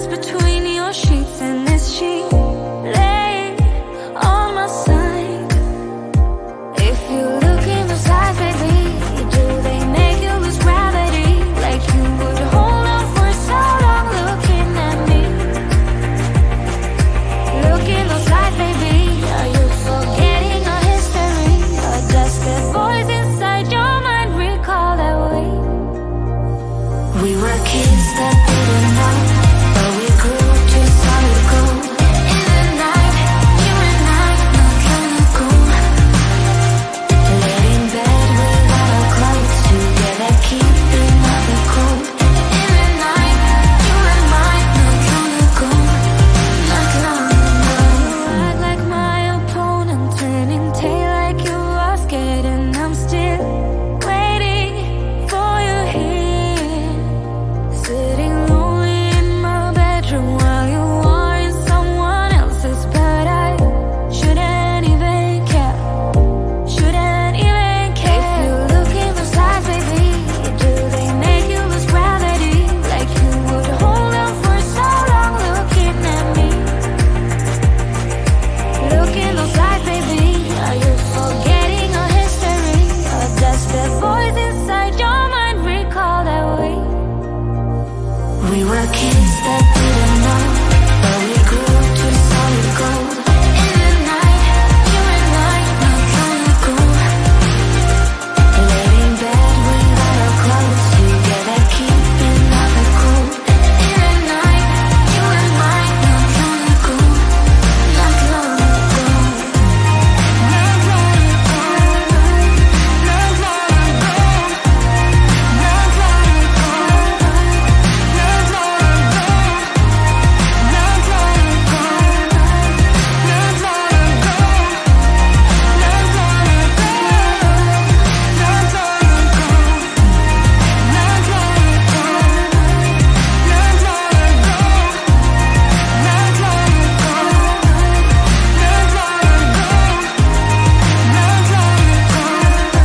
dance between your sheets and this sheet lay on my side. If you look in those eyes, baby, do they make you lose gravity? Like you would hold on for so long looking at me. Look in those eyes, baby, are you forgetting our history? Or just the voice inside your mind recall that way? We were kids that didn't know, but we grew to solid gold. In the night, you and I, not long ago. Laid in bed without our clothes, together keeping up the cold. In the night, you and I, not long ago. Not long ago. Act like my opponent, turning tail like you are scared, and I'm still waiting for you here. Sitting lonely in my bedroom while you are in someone else's, but I shouldn't even care. Shouldn't even care. If you look in those eyes, baby, do they make you lose gravity? Like you would hold on for so long looking at me. Look in those eyes, baby, are you forgetting our history? Or does the voice inside your mind recall that way? We were kids that didn't know, but we grew to solid gold. In the night, you and I, not long ago. Laid in bed without our clothes, together keeping up the cold. In the night, you and I, not long ago. Not long ago. Not long ago. Not long ago. Not long ago. Not long ago. Not long ago. Not long ago. Not long ago. Not long ago. Not long ago. Not long ago.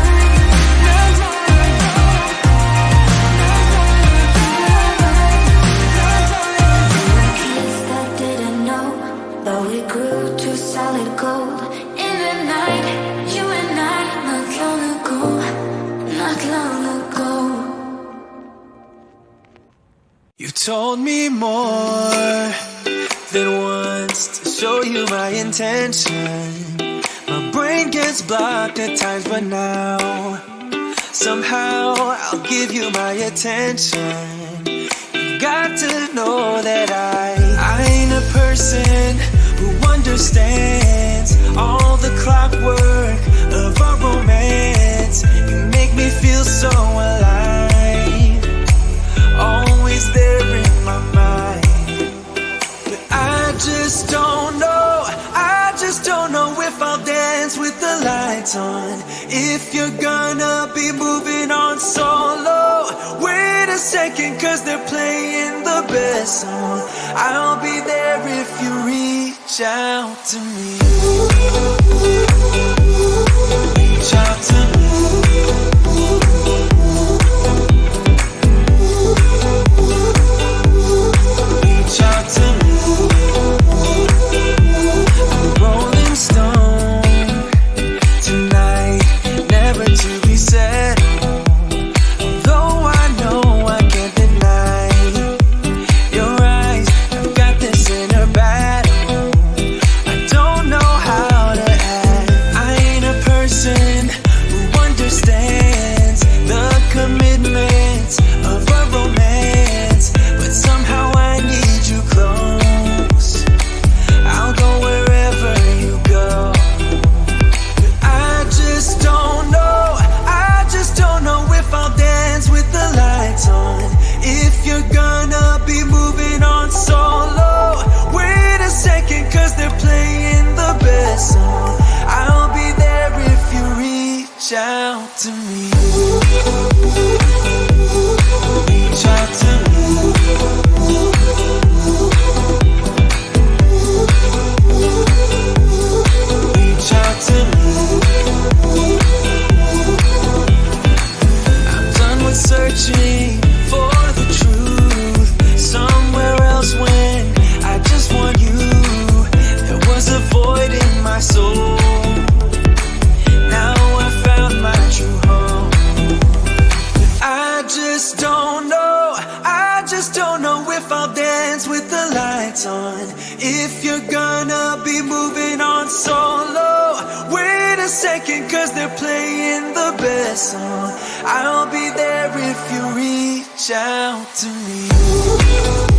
Not long ago. Not long Kids that didn't know, but we grew to solid gold. In the night, you and I, not long ago. Not long ago. You've told me more than once to show you my intention. My brain gets blocked at times, but now somehow I'll give you my attention. You've got to know that I ain't a person who understands all the clockwork of our romance. You make me feel so alive, always there in my mind. But I just don't know, if I'll dance with the lights on. If you're gonna be moving on solo, wait a second, cause they're playing the best song. I'll be there if you reach out to me. Reach out to me. Reach out to me. I'm a rolling stone tonight, never to be settled. Although I know I can't deny your eyes, I've got this inner battle. I don't know how to act. I ain't a person who lights on. If you're gonna be moving on solo, wait a second, cause they're playing the best song. I'll be there if you reach out to me.